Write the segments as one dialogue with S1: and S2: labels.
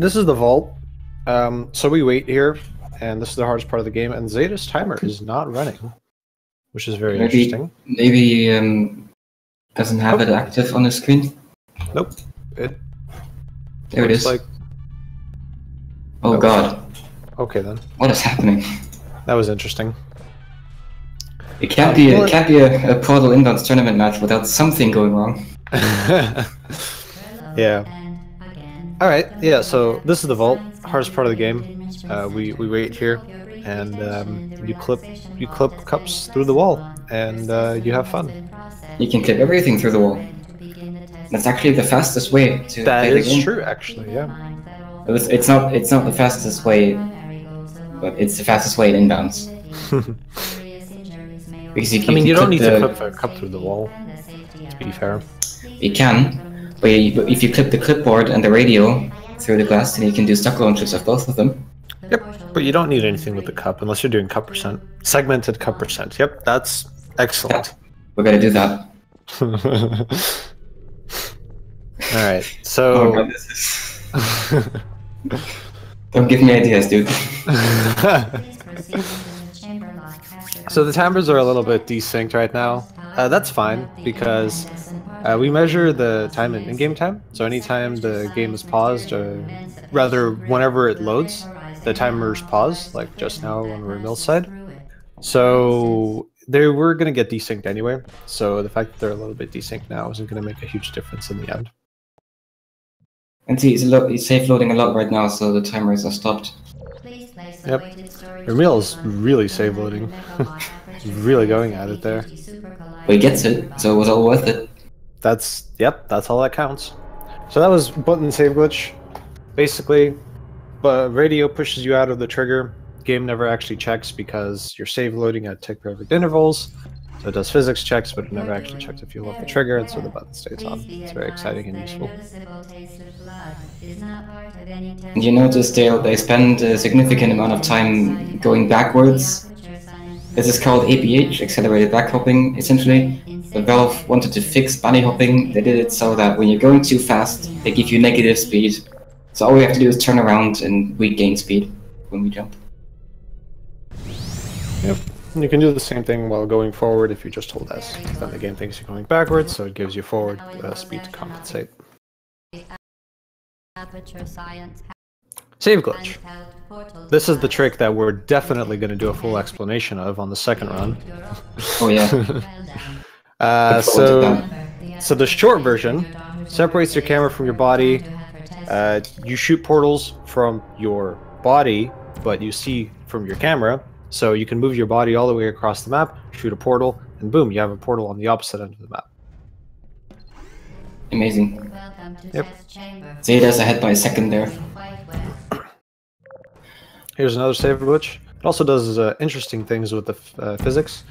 S1: this is the vault. So we wait here, and this is the hardest part of the game. And Zeta's timer is not running, which is very interesting.
S2: Maybe doesn't have it active on the screen.
S1: Nope.
S2: There it is.
S1: Like...
S2: Oh god.
S1: Okay then.
S2: What is happening?
S1: That was interesting.
S2: It can't be. It can't be a Portal Inbounds tournament match without something going wrong.
S1: Yeah. All right. Yeah. So this is the vault, hardest part of the game. We wait here, and you clip cups through the wall, and you have fun.
S2: You can clip everything through the wall. That's actually the fastest way to play the game. That is true,
S1: actually. Yeah.
S2: It's not the fastest way, but it's the fastest way in inbounds. Because
S1: you don't need to clip a cup through the wall, to be fair.
S2: You can, but if you clip the clipboard and the radio through the glass, then you can do stock launches of both of them.
S1: Yep, but you don't need anything with the cup unless you're doing cup percent. Segmented cup percent. Yep, that's excellent.
S2: Yeah, we're gonna do that.
S1: Alright, so...
S2: Oh god, this is... Don't give me ideas, dude.
S1: So the timers are a little bit desynced right now. That's fine, because we measure the time in in-game time. So anytime the game is paused, or rather whenever it loads, the timers pause, like just now on Remil's side. So they were going to get desynced anyway, so the fact that they're a little bit desynced now isn't going to make a huge difference in the end.
S2: And see, it's safe loading a lot right now, so the timers are stopped.
S1: Yep. Remil's really save loading. He's really going at it there.
S2: But he gets it, so it was all worth it.
S1: That's all that counts. So that was button save glitch. Basically, but radio pushes you out of the trigger. Game never actually checks because you're save loading at tick perfect intervals. So it does physics checks, but it never actually checks if you left the trigger, and so the button stays on. It's very exciting and useful.
S2: You notice they spend a significant amount of time going backwards. This is called ABH, accelerated back hopping, essentially. The Valve wanted to fix bunny hopping. They did it so that when you're going too fast, they give you negative speed. So all we have to do is turn around and we gain speed when we jump.
S1: Yep. You can do the same thing while going forward if you just hold S. Then the game thinks you're going backwards, so it gives you forward speed to compensate. Save glitch. This is the trick that we're definitely going to do a full explanation of on the second run.
S2: Oh yeah.
S1: So the short version separates your camera from your body. You shoot portals from your body, but you see from your camera. So you can move your body all the way across the map, shoot a portal, and boom, you have a portal on the opposite end of the map.
S2: Amazing.
S1: Yep.
S2: Zeta's ahead by a second there.
S1: Here's another save glitch. It also does interesting things with the physics.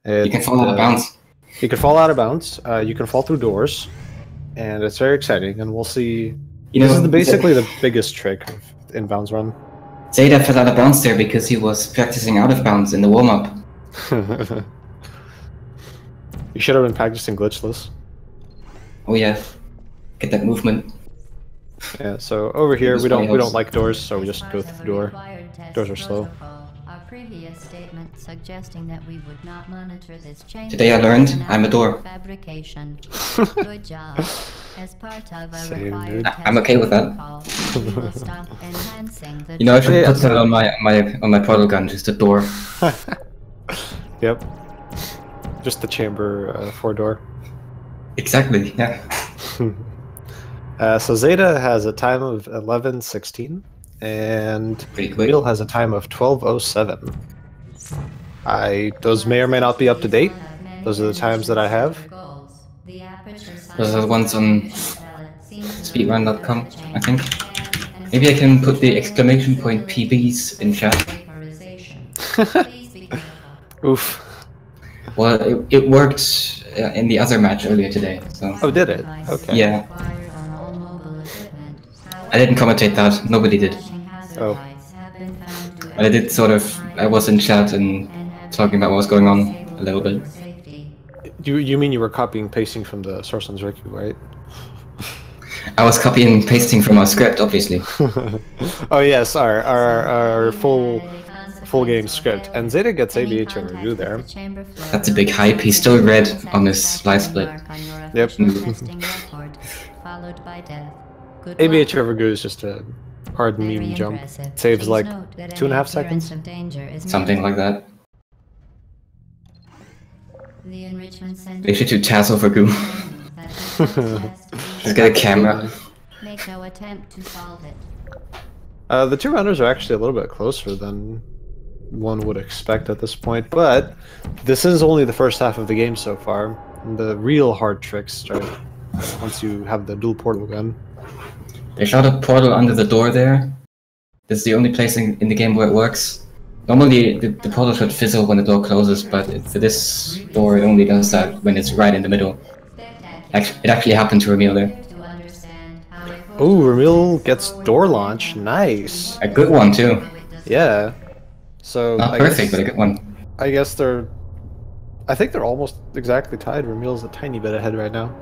S2: You can fall out of bounds.
S1: You can fall out of bounds. You can fall through doors, and it's very exciting. And we'll see. This is basically the biggest trick of inbounds run.
S2: Zeta fell out of bounds there because he was practicing out of bounds in the warm-up.
S1: You should have been practicing glitchless.
S2: Oh yeah, get that movement.
S1: Yeah. So over here we don't like doors, so we just go through the door. Doors are slow.
S2: Today I learned I'm a door. I'm okay with that. You know, I should put that on my portal gun, just a door.
S1: Yep. Just the chamber 4-door.
S2: Exactly. Yeah.
S1: So Zeta has a time of 11:16, and Wheel has a time of 12:07. Those may or may not be up to date. Those are the times that I have.
S2: Those are the ones on speedrun.com, I think. Maybe I can put the exclamation point PBs in chat.
S1: Oof.
S2: Well, it worked in the other match earlier today. So.
S1: Oh, did it? Okay.
S2: Yeah. I didn't commentate that. Nobody did.
S1: Oh.
S2: But I did sort of. I was in chat and talking about what was going on a little bit.
S1: You mean you were copying and pasting from the source on Zerku, right?
S2: I was copying and pasting from our script, obviously.
S1: Oh yes, our full game script, and Zeta gets ABH over Goo there.
S2: That's a big hype. He's still red on his slide split.
S1: Yep. ABH over Goo is just a hard meme jump. It saves like 2.5 seconds.
S2: Something like that. They should do Taz over Goo. Just get a camera.
S3: Make no attempt to solve it.
S1: The two runners are actually a little bit closer than one would expect at this point, but this is only the first half of the game so far. The real hard tricks start once you have the dual portal gun.
S2: They shot a portal under the door there. This is the only place in the game where it works. Normally the portal should fizzle when the door closes, but for this door it only does that when it's right in the middle. It actually happened to Remil there.
S1: Oh, Remil gets door launch. Nice.
S2: A good one too.
S1: Yeah. So
S2: Not perfect, but a good one.
S1: I think they're almost exactly tied. Remil's a tiny bit ahead right now.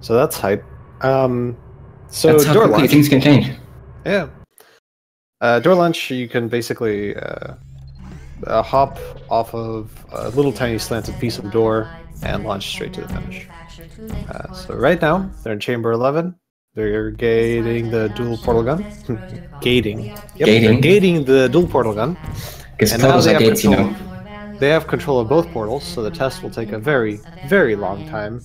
S1: So that's hype. So
S2: that's how
S1: door
S2: quickly
S1: launch.
S2: things can change.
S1: Yeah. Door launch, you can basically hop off of a little tiny slanted piece of door and launch straight to the finish. So right now, they're in chamber 11. They're gating the dual portal gun. Gating. Yep,
S2: Gating.
S1: They're gating the dual portal gun.
S2: Because
S1: And now
S2: portals
S1: they
S2: are
S1: have
S2: gates, you
S1: control.
S2: know.
S1: They have control of both portals, so the test will take a very, very long time.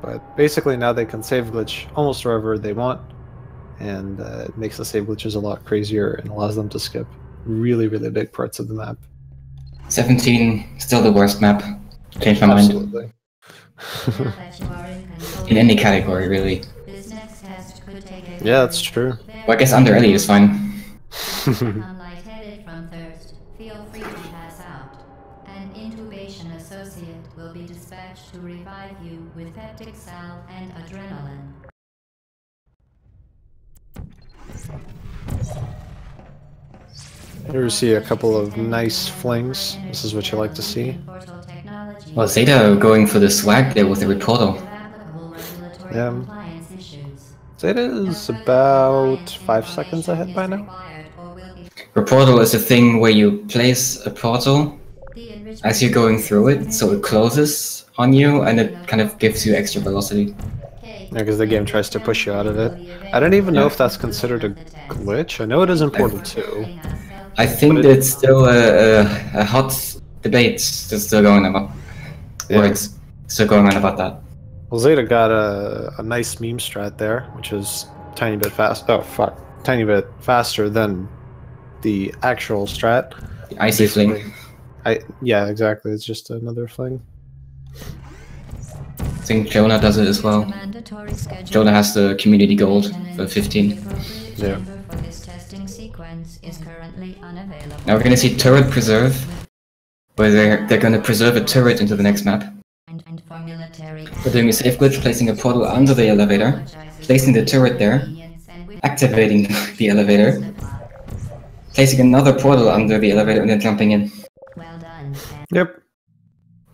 S1: But basically now they can save glitch almost wherever they want, and it makes the save glitches a lot crazier and allows them to skip really, really big parts of the map.
S2: 17, still the worst map. Changed my mind.
S1: Absolutely.
S2: In any category, really.
S1: Yeah, that's true.
S2: Well, I guess under Ellie is fine.
S3: Lightheaded from thirst, feel free to pass out. An intubation associate will be dispatched to revive you with peptic salve and adrenaline.
S1: Here we see a couple of nice flings. This is what you like to see.
S2: Well, Zeta going for the swag there with the reportal.
S1: Yeah. Zeta is about 5 seconds ahead by now.
S2: Reportal is a thing where you place a portal as you're going through it, so it closes on you and it kind of gives you extra velocity.
S1: Yeah, because the game tries to push you out of it. I don't even know if that's considered a glitch. I know it is in Portal 2.
S2: I think it's still a hot debate that's still going about.
S1: Yeah.
S2: Words still going on about that.
S1: Well, Zeta got a nice meme strat there, which is tiny bit fast. Oh fuck, tiny bit faster than the actual strat.
S2: The icy fling.
S1: Yeah, exactly. It's just another fling.
S2: I think Jonah does it as well. Jonah has the community gold for 15.
S1: Yeah.
S2: Now we're gonna see turret preserve, where they're gonna preserve a turret into the next map. We're doing a safe glitch, placing a portal under the elevator, placing the turret there, activating the elevator, placing another portal under the elevator, and then jumping in.
S1: Yep.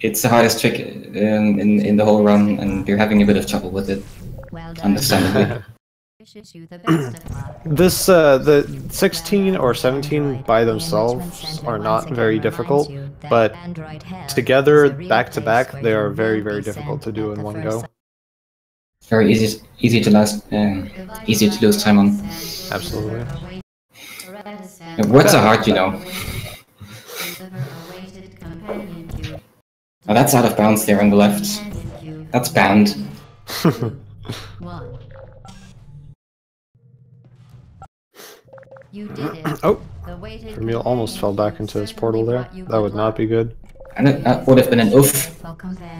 S2: It's the hardest trick in the whole run, and you're having a bit of trouble with it, understandably.
S1: This the 16 or 17 by themselves are not very difficult, but together, back to back, they are very, very difficult to do in one go.
S2: Very easy to lose time on.
S1: Absolutely.
S2: Words are hard, you know. Oh, that's out of bounds there on the left. That's banned.
S1: Oh, Remil almost fell back into his portal there. That would not be good.
S2: And that would have been an oof.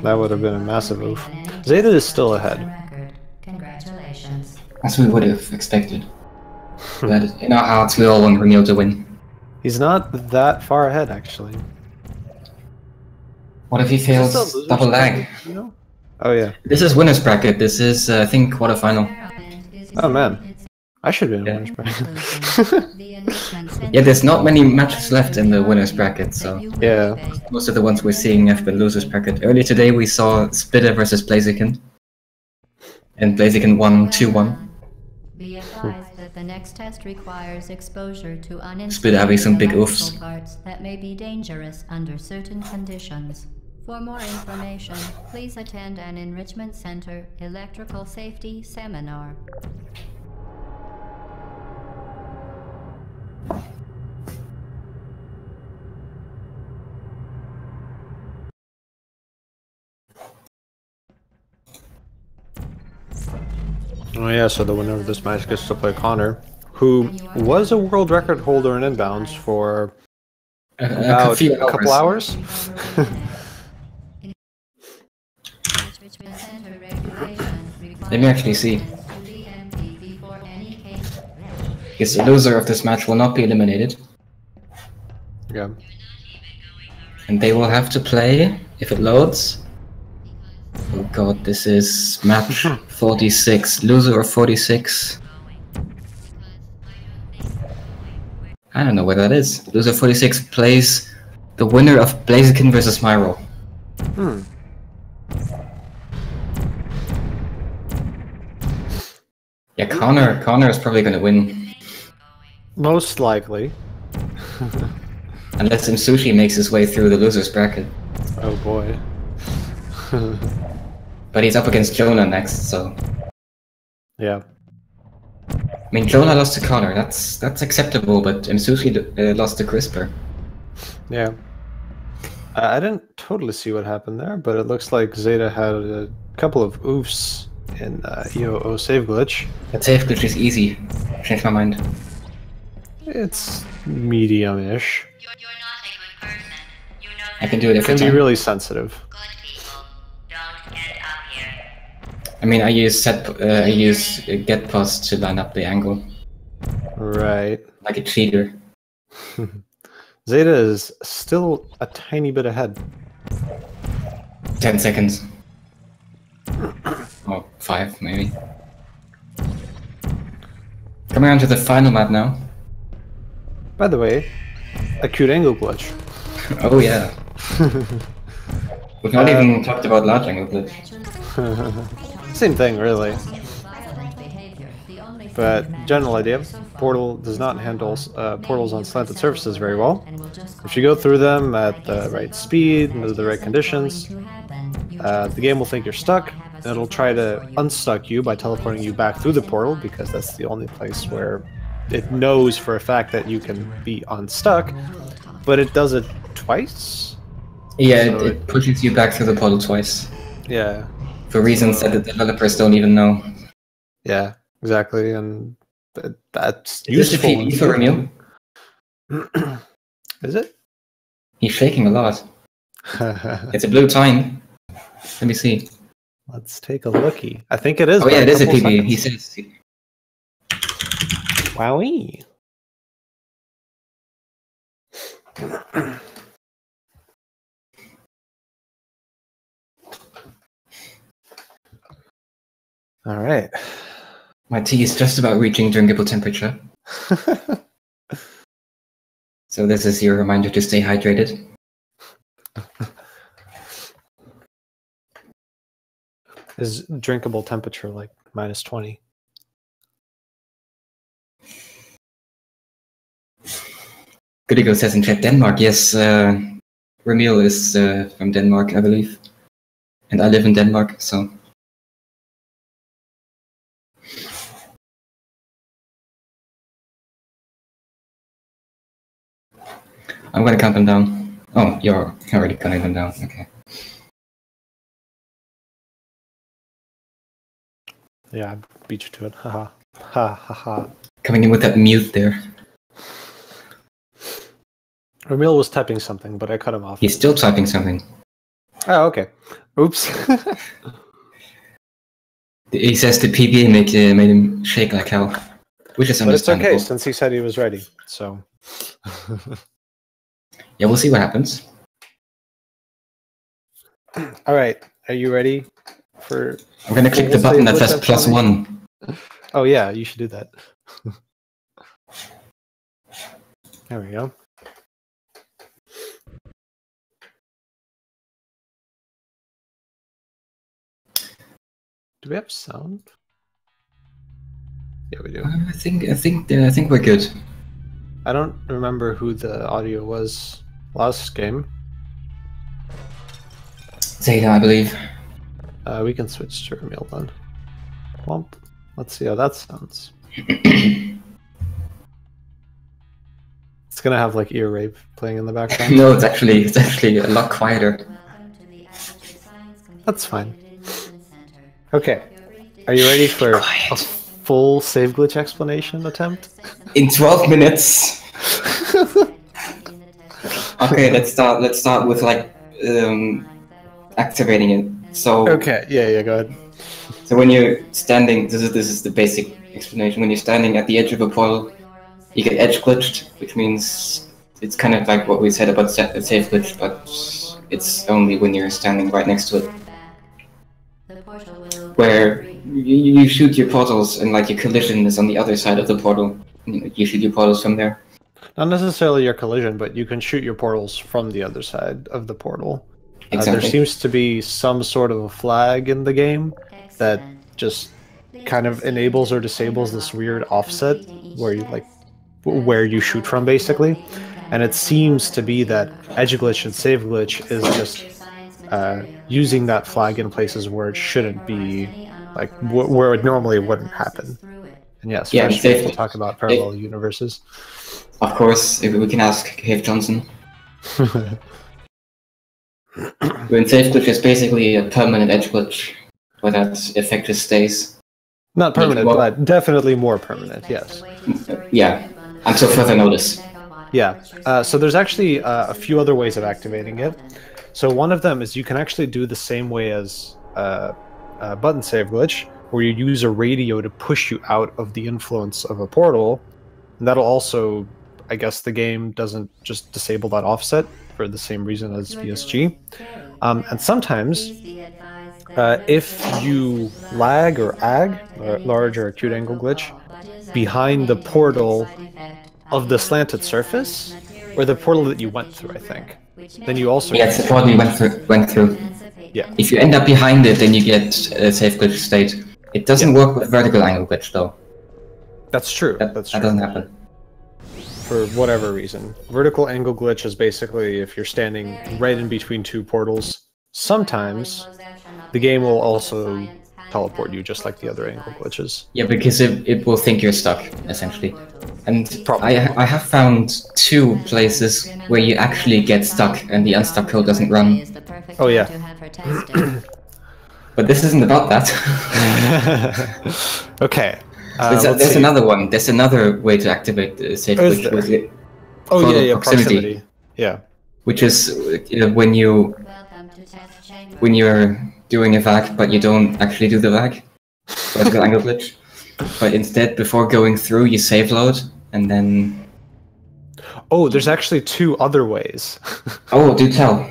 S1: That would have been a massive oof. Zeta is still ahead.
S2: As we would have expected. But in our hearts, we all want Remil to win.
S1: He's not that far ahead, actually.
S2: What if he fails double lag?
S1: You know? Oh yeah.
S2: This is winner's bracket. This is, I think, quarterfinal.
S1: Oh man. I should be in winners bracket.
S2: Yeah, there's not many matches left in the winners bracket, so
S1: Yeah.
S2: most of the ones we're seeing have been losers bracket. Earlier today we saw Splitter versus Blaziken, and Blaziken won 2-1.
S3: Be advised that the next test requires exposure to
S2: Splitter having some big
S3: electrical
S2: oofs.
S3: parts that may be dangerous under certain conditions. For more information, please attend an Enrichment Center electrical safety seminar.
S1: Oh yeah, so the winner of this match gets to play Connor, who was a world record holder in inbounds for about a couple hours.
S2: Let me actually see. Because the loser of this match will not be eliminated.
S1: Yeah.
S2: And they will have to play, if it loads. Oh god, this is match 46. Loser of 46. I don't know where that is. Loser 46 plays the winner of Blaziken versus Myro. Yeah, Connor is probably gonna win.
S1: Most likely.
S2: Unless Sushi makes his way through the losers bracket.
S1: Oh boy.
S2: But he's up against Jonah next, so...
S1: Yeah.
S2: I mean, Jonah lost to Connor, that's acceptable, but Sushi lost to Crisper.
S1: Yeah. I didn't totally see what happened there, but it looks like Zeta had a couple of oofs in EOO save glitch.
S2: That save glitch is easy. Change my mind.
S1: It's medium-ish.
S3: You're not a good person. You know
S2: I can do it
S1: It
S2: every
S1: can
S2: time.
S1: be really sensitive.
S3: good people don't end up here.
S2: I mean, I use get pos to line up the angle,
S1: Right.
S2: like a cheater.
S1: Zeta is still a tiny bit ahead.
S2: 10 seconds. Oh, 5 maybe. Coming on to the final map now.
S1: By the way, acute angle glitch.
S2: Oh yeah. We've not even talked about large angle glitch.
S1: Same thing, really. But general idea, Portal does not handle portals on slanted surfaces very well. If you go through them at the right speed, under the right conditions, the game will think you're stuck, and it'll try to unstuck you by teleporting you back through the portal, because that's the only place where it knows for a fact that you can be unstuck, but it does it twice?
S2: Yeah,
S1: So
S2: it pushes you back through the portal twice.
S1: Yeah.
S2: For reasons that the developers don't even know.
S1: Yeah, exactly, and that's
S2: Is this a
S1: useful.
S2: PB for Remil?
S1: Is it?
S2: He's shaking a lot. It's a blue time. Let me see.
S1: Let's take a lookie. I think it is.
S2: Oh yeah, it is a
S1: couple
S2: PB.
S1: seconds.
S2: He says.
S1: Wowee. All right.
S2: My tea is just about reaching drinkable temperature. So this is your reminder to stay hydrated.
S1: Is drinkable temperature like -20?
S2: Goodigo says in chat Denmark. Yes, Remil is from Denmark, I believe. And I live in Denmark, so... I'm gonna count them down. Oh, you're already counting them down, okay.
S1: Yeah, I beat you to it. Haha. Ha ha ha.
S2: Coming in with that mute there.
S1: Ramil was typing something, but I cut him off.
S2: He's still typing something.
S1: Oh, okay. Oops.
S2: He says the PBA made him shake like hell. Which is
S1: But it's
S2: understandable.
S1: okay, since he said he was ready, so...
S2: Yeah, we'll see what happens.
S1: Alright, are you ready for...
S2: I'm gonna click the button that says +1.
S1: Oh yeah, you should do that. There we go. Do we have sound? Yeah, we do.
S2: I think we're good.
S1: I don't remember who the audio was last game.
S2: Zeta, I believe.
S1: We can switch to Remil then. Womp. Let's see how that sounds. It's gonna have like ear rape playing in the background.
S2: No, it's actually a lot quieter.
S1: That's fine. Okay, are you ready for a full save glitch explanation attempt?
S2: In 12 minutes. Okay, let's start with like activating it. So
S1: Okay, yeah, go ahead.
S2: So when you're standing, this is the basic explanation. When you're standing at the edge of a portal, you get edge glitched, which means it's kind of like what we said about safe glitch, but it's only when you're standing right next to it. Where you shoot your portals and like your collision is on the other side of the portal. You shoot your portals from there.
S1: Not necessarily your collision, but you can shoot your portals from the other side of the portal.
S2: Exactly.
S1: There seems to be some sort of a flag in the game that just kind of enables or disables this weird offset where you where you shoot from, basically. And it seems to be that edge glitch and save glitch is just using that flag in places where it shouldn't be, like where it normally wouldn't happen. And yes,
S2: yeah,
S1: first we'll talk about parallel universes.
S2: Of course, if we can ask Cave Johnson. When safe glitch is basically a permanent edge glitch, where that effect just stays.
S1: Not permanent, but definitely more permanent, yes.
S2: Yeah, until further notice.
S1: Yeah, so there's actually a few other ways of activating it. So one of them is you can actually do the same way as button save glitch, where you use a radio to push you out of the influence of a portal. And that'll also, I guess the game doesn't just disable that offset for the same reason as BSG. And sometimes, if you lag or ag, or large or acute angle glitch, behind the portal of the slanted surface, or the portal that you went through, I think, then you also...
S2: Yeah, it's the portal you went through.
S1: Yeah.
S2: If you end up behind it, then you get a safe glitch state. It doesn't work with vertical angle glitch, though.
S1: That's true.
S2: That doesn't happen.
S1: For whatever reason. Vertical angle glitch is basically if you're standing right in between two portals. Sometimes the game will also teleport you just like the other angle glitches.
S2: Yeah, because it will think you're stuck, essentially. And I have found 2 places where you actually get stuck and the unstuck code doesn't run.
S1: Oh yeah.
S2: But this isn't about that.
S1: Okay.
S2: There's another one. There's another way to activate the safe glitch with it.
S1: Oh yeah, proximity. Yeah.
S2: Which is when you're doing a vac, but you don't actually do the vac. Vertical angle glitch. But instead, before going through, you save load, and then...
S1: Oh, there's actually 2 other ways.
S2: Oh, do tell.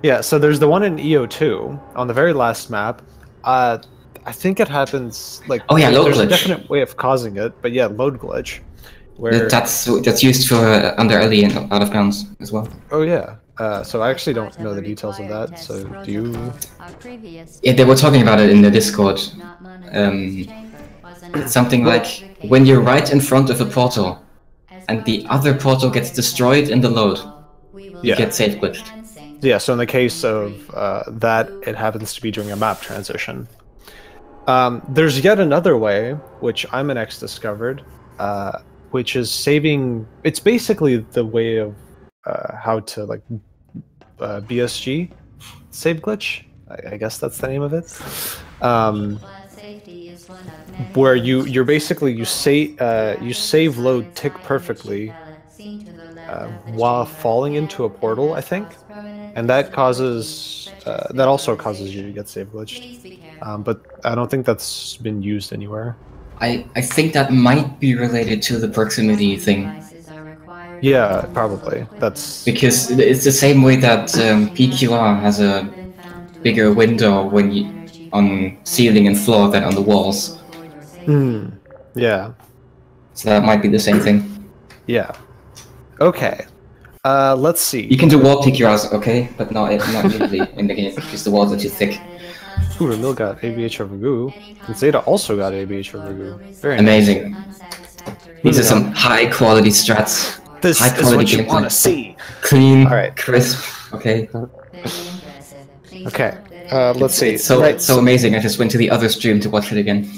S1: Yeah, so there's the one in EO2, on the very last map. I think it happens, like...
S2: Oh yeah, load glitch.
S1: There's a definite way of causing it, but yeah, load glitch. Where...
S2: That's used for under early and out of bounds as well.
S1: Oh yeah. So I actually don't know the details of that, so do you...
S2: Yeah, they were talking about it in the Discord. It's something like, when you're right in front of a portal, and the other portal gets destroyed in the load, you get safe glitched.
S1: Yeah, so in the case of that, it happens to be during a map transition. There's yet another way, which IMNX discovered, which is saving... It's basically the way of how to, like, BSG save glitch. I guess that's the name of it. Where you're basically you save load tick perfectly while falling into a portal, I think, and that causes that also causes you to get save glitched. But I don't think that's been used anywhere.
S2: I think that might be related to the proximity thing.
S1: Yeah, probably. That's
S2: because it's the same way that PQR has a bigger window when you on ceiling and floor than on the walls.
S1: Yeah.
S2: So that might be the same thing.
S1: Yeah. Okay. Let's see.
S2: You can do wall pick yours, okay? But not immediately in the game, because the walls are too thick.
S1: Ooh, Remil got ABH over Goo. And Zeta also got ABH over Goo. Very
S2: Amazing.
S1: Nice.
S2: These are some high quality strats.
S1: This
S2: high
S1: is
S2: quality
S1: what you
S2: gameplay.
S1: want to see.
S2: Clean,
S1: Alright.
S2: crisp, okay?
S1: Okay, let's see.
S2: It's so amazing, I just went to the other stream to watch it again.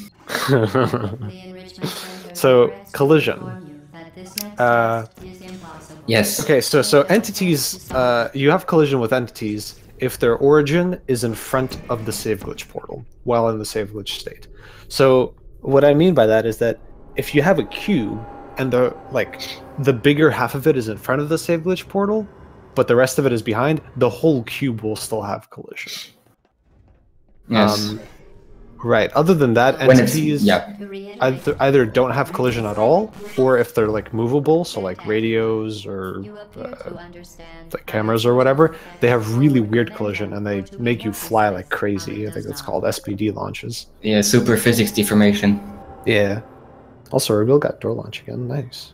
S1: So, collision.
S2: Yes.
S1: Okay, so entities, you have collision with entities if their origin is in front of the save glitch portal while in the save glitch state. So what I mean by that is that if you have a cube and the bigger half of it is in front of the save glitch portal, but the rest of it is behind, the whole cube will still have collision.
S2: Yes.
S1: Right. Other than that, entities
S2: yeah.
S1: either don't have collision at all, or if they're like movable, so like radios or like cameras or whatever, they have really weird collision and they make you fly like crazy. I think that's called SPD launches.
S2: Yeah, super physics deformation.
S1: Yeah. Also, Reveal got door launch again. Nice.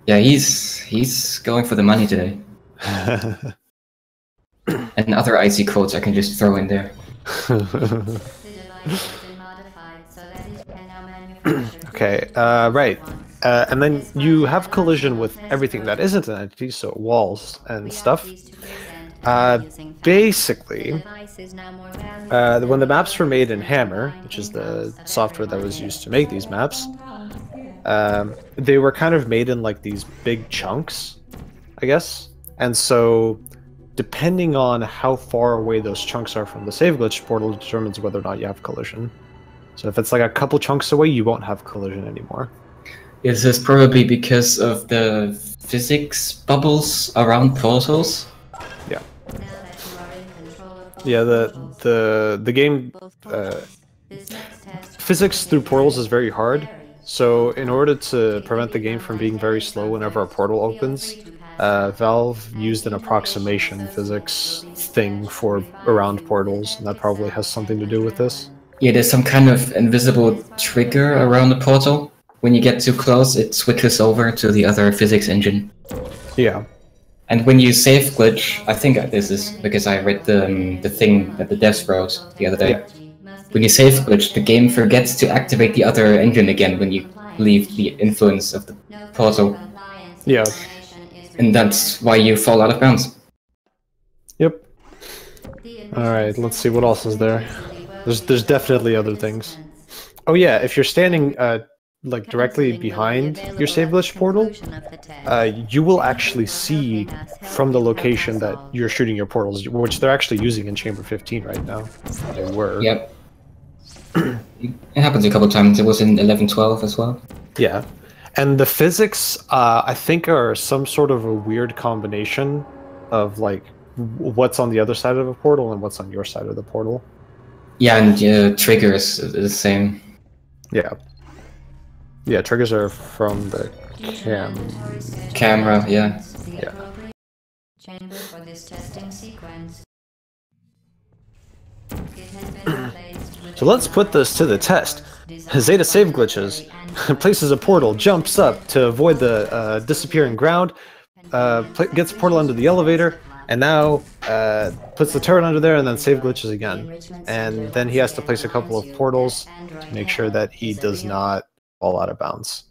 S2: Yeah, he's going for the money today. And other icy quotes I can just throw in there.
S1: Okay, right. And then you have collision with everything that isn't an entity, so walls and stuff. Basically, when the maps were made in Hammer, which is the software that was used to make these maps, they were kind of made in like these big chunks, I guess. And so, depending on how far away those chunks are from the save glitch portal determines whether or not you have collision. So if it's like a couple chunks away, you won't have collision anymore.
S2: Is this probably because of the physics bubbles around portals?
S1: Yeah. Yeah, the game physics through portals is very hard. So in order to prevent the game from being very slow whenever a portal opens, Valve used an approximation physics thing for around portals, and that probably has something to do with this.
S2: Yeah, there's some kind of invisible trigger around the portal. When you get too close, it switches over to the other physics engine.
S1: Yeah.
S2: And when you save glitch, I think this is because I read the thing that the devs wrote the other day. Yeah. When you save glitch, the game forgets to activate the other engine again when you leave the influence of the portal.
S1: Yeah.
S2: And that's why you fall out of bounds.
S1: Yep. Alright, let's see what else is there. There's definitely other things. Oh yeah, if you're standing like directly behind your save glitch portal, you will actually see from the location that you're shooting your portals, which they're actually using in Chamber 15 right now. They were.
S2: Yep. It happens a couple times. It was in 11-12 as well.
S1: Yeah. And the physics, I think, are some sort of a weird combination of like what's on the other side of a portal and what's on your side of the portal.
S2: Yeah, and triggers are the same.
S1: Yeah. Yeah, triggers are from the
S2: camera, yeah.
S1: Yeah.
S3: Chamber for this testing sequence.
S1: So let's put this to the test. Zeta save glitches, places a portal, jumps up to avoid the disappearing ground, gets a portal under the elevator, and now puts the turret under there and then save glitches again. And then he has to place a couple of portals to make sure that he does not fall out of bounds.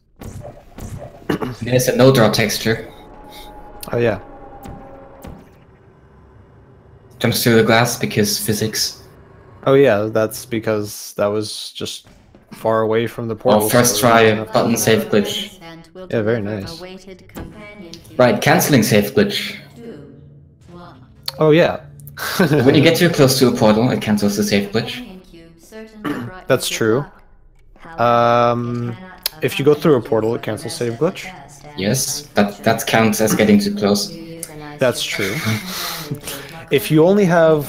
S2: There's a no-draw texture.
S1: Oh yeah.
S2: Jumps through the glass because physics.
S1: Oh yeah, that's because that was just far away from the portal.
S2: Oh, first try, button save glitch.
S1: Yeah, very nice.
S2: Right, cancelling save glitch.
S1: Oh yeah.
S2: When you get too close to a portal, it cancels the save glitch.
S1: That's true. If you go through a portal, it cancels save glitch.
S2: Yes, but that counts as getting too close.
S1: That's true. If you only have...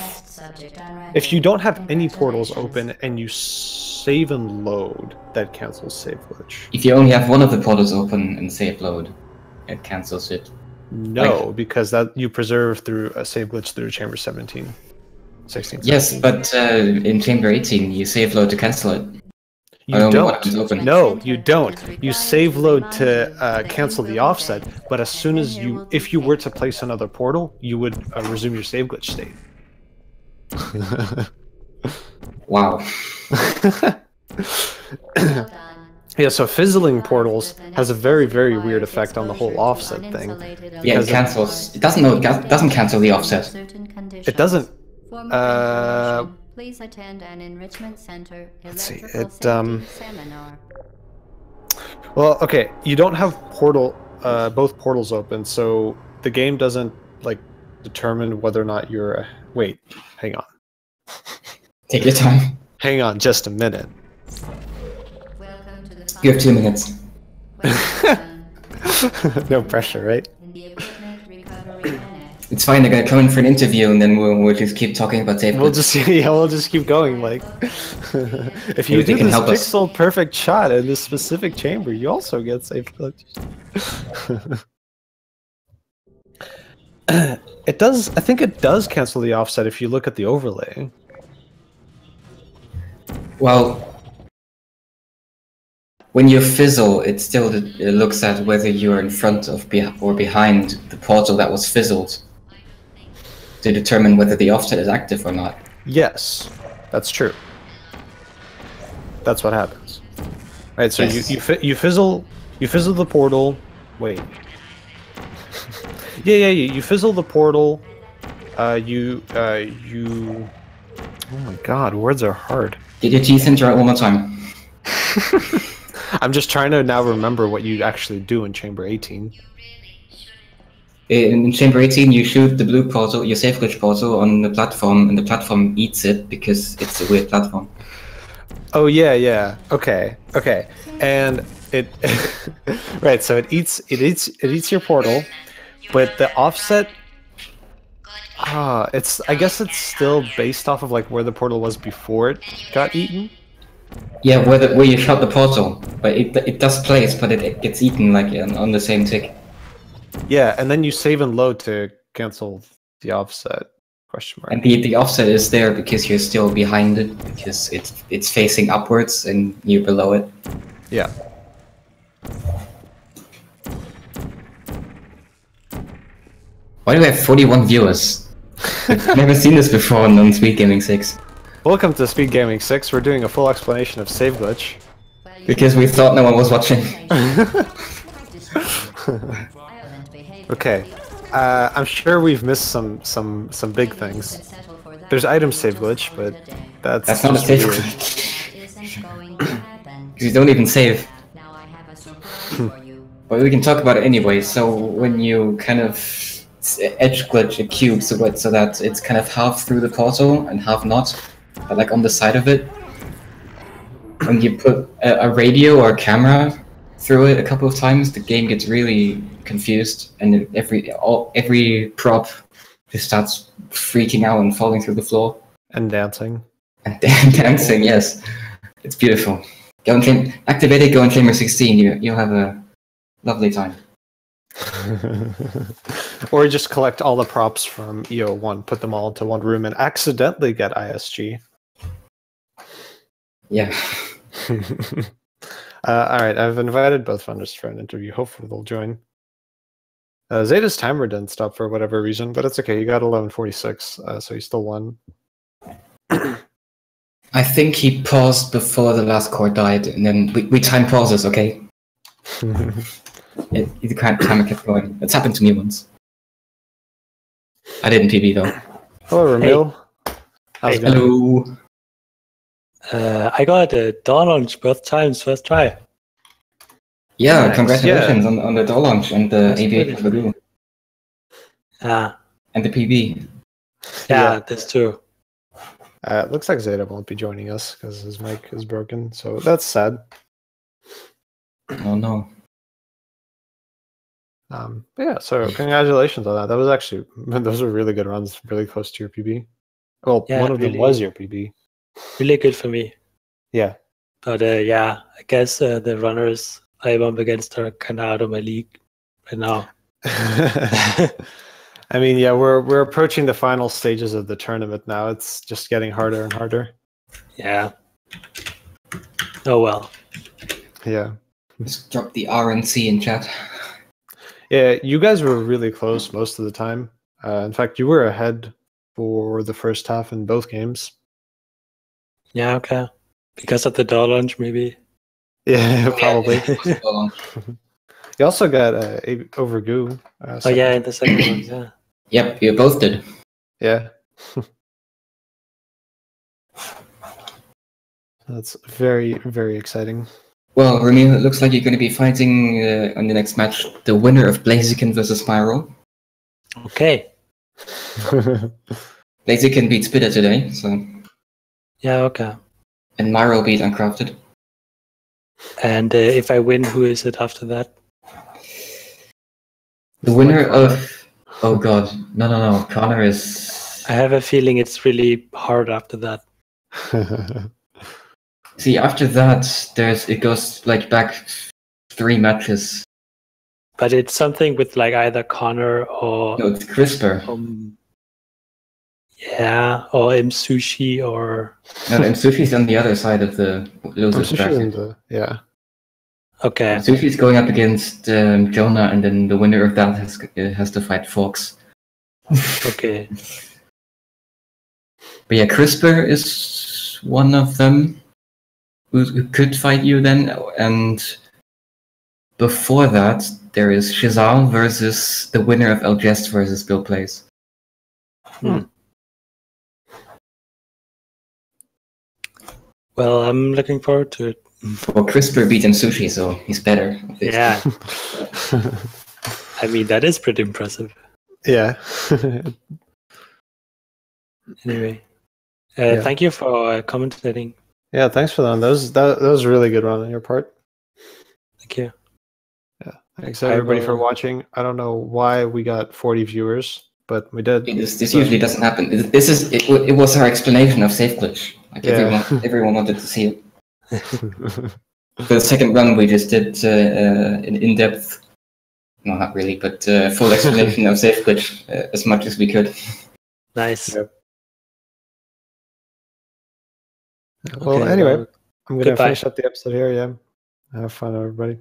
S1: If you don't have any portals open and you save and load, that cancels save glitch.
S2: If you only have one of the portals open and save load, it cancels it.
S1: No, because that you preserve through a save glitch through Chamber 17. 16, 17.
S2: Yes, but in Chamber 18, you save load to cancel it.
S1: You
S2: Only one
S1: don't.
S2: is open.
S1: No, you don't. You save load to cancel the offset, but as soon as if you were to place another portal, you would resume your save glitch state.
S2: Wow.
S3: Well done.
S1: Yeah, so fizzling portals has a very, very weird effect on the whole offset thing.
S2: Yeah, it cancels. It doesn't. No, it doesn't cancel the offset.
S1: It doesn't.
S3: For more information, please attend an enrichment center
S1: Let's see,
S3: electrical
S1: it,
S3: safety seminar.
S1: Well, okay, you don't have both portals open, so the game doesn't like determine whether or not you're. Wait, hang on.
S2: Take your time.
S1: Hang on, just a minute.
S3: Welcome to the
S2: You have 2 minutes.
S1: No pressure, right?
S3: In the equipment recovery annex.
S2: It's fine. They're gonna come in for an interview, and then we'll just keep talking about save
S1: We'll
S2: glitch.
S1: we'll just keep going. Like, if you
S2: Maybe they
S1: do
S2: can
S1: this
S2: help us.
S1: pixel perfect shot in this specific chamber, you also get save glitch. It does. I think it does cancel the offset if you look at the overlay.
S2: Well, when you fizzle, it still looks at whether you're in front of or behind the portal that was fizzled to determine whether the offset is active or not.
S1: Yes, that's true. That's what happens. Right. So
S2: Yes.
S1: you fizzle the portal. Wait. Yeah. You fizzle the portal. You. Oh my God, words are hard.
S2: Get your teeth into it one more time.
S1: I'm just trying to now remember what you actually do in Chamber 18.
S2: In Chamber 18, you shoot the blue portal, your safe glitch portal, on the platform, and the platform eats it because it's a weird platform.
S1: Oh yeah. Okay. And it right, so it eats your portal, but the offset I guess it's still based off of like where the portal was before it got eaten.
S2: Yeah, where you shot the portal, but it does place, but it gets eaten like on the same tick.
S1: Yeah, and then you save and load to cancel the offset. Question mark.
S2: And the offset is there because you're still behind it, because it's facing upwards and you're below it.
S1: Yeah.
S2: Why do we have 41 viewers? I've never seen this before on Speed Gaming 6.
S1: Welcome to Speed Gaming 6. We're doing a full explanation of save glitch.
S2: Because we thought no one was watching.
S1: Okay. I'm sure we've missed some big things. There's item save glitch, but
S2: That's not a
S1: just
S2: save
S1: weird.
S2: glitch. Because you don't even save.
S3: Now I have a surprise for you.
S2: But we can talk about it anyway. So when you kind of edge glitch a cube so that it's kind of half through the portal and half not, but like on the side of it, when you put a radio or a camera through it a couple of times, the game gets really confused, and every prop just starts freaking out and falling through the floor.
S1: And dancing.
S2: And dancing, yes. It's beautiful. Go and claim, activate it, go and Chamber 16, you'll have a lovely time.
S1: Or just collect all the props from EO1, put them all into one room, and accidentally get ISG.
S2: Yeah.
S1: Alright, I've invited both funders for an interview. Hopefully they'll join. Zeta's timer didn't stop for whatever reason, but it's okay. You got 11:46, so you still won.
S2: I think he paused before the last core died, and then we time pauses, okay? The timer kept going. It's happened to me once. I didn't PB though.
S1: Hello, Remil. How's it going?
S2: Hello.
S4: I got a door launch both times, first try.
S2: Yeah,
S1: Nice,
S2: congratulations on the door launch and the
S4: That's
S2: ABA
S4: good.
S2: for the blue.
S4: Yeah,
S2: And the PB.
S4: yeah, that's true.
S1: It looks like Zeta won't be joining us because his mic is broken, so that's sad.
S2: Oh no.
S1: But yeah, so congratulations on that. That was actually those were really good runs, really close to your PB. Well,
S4: Yeah,
S1: one of them
S4: really.
S1: was your PB.
S4: Really good for me.
S1: Yeah.
S4: But yeah, I guess the runners I bump against are kind of out of my league right now.
S1: I mean, yeah, we're approaching the final stages of the tournament now. It's just getting harder and harder.
S4: Yeah. Oh well.
S1: Yeah.
S2: Just drop the RNC in chat.
S1: Yeah, you guys were really close most of the time. In fact, you were ahead for the first half in both games.
S4: Yeah, okay. Because of the door launch, maybe.
S1: Yeah, probably.
S2: Yeah.
S1: You also got over Goo.
S4: Oh yeah, in the second one, yeah.
S2: Yep, you both did.
S1: Yeah. That's very, very exciting.
S2: Well, Remil, it looks like you're going to be fighting on the next match the winner of Blaziken versus Spyro.
S4: Okay.
S2: Blaziken beat Spitter today, so.
S4: Yeah, okay.
S2: And Myro beat Uncrafted.
S4: And if I win, who is it after that?
S2: The winner of... Oh god, no. Connor is...
S4: I have a feeling it's really hard after that.
S2: See, after that, it goes like back 3 matches.
S4: But it's something with like either Connor or
S2: No, it's CRISPR.
S4: Yeah, or Sushi or...
S2: No, and Sushi's on the other side of the losers bracket.
S1: Yeah.
S4: Okay.
S2: Sushi's going up against Jonah, and then the winner of that has to fight Fox.
S4: Okay.
S2: But yeah, CRISPR is one of them who could fight you then, and before that, there is Shizal versus the winner of Elgest versus Bill Plays.
S4: Well, I'm looking forward to it.
S2: Well, CRISPR beat him Sushi, so he's better.
S4: Yeah. I mean, that is pretty impressive.
S1: Yeah.
S4: Anyway, thank you for commentating.
S1: Yeah, thanks for that. That was a really good one on your part.
S4: Thank you.
S1: Yeah, thanks everybody for watching. I don't know why we got 40 viewers, but we did.
S2: This usually doesn't happen. It was our explanation of Safe Glitch. Like everyone wanted to see it. The second run we just did an in-depth, no, not really, but full explanation of Safe Glitch as much as we could.
S4: Nice.
S1: Yep. Well, anyway, I'm going to finish up the episode here. Yeah. Have fun, everybody.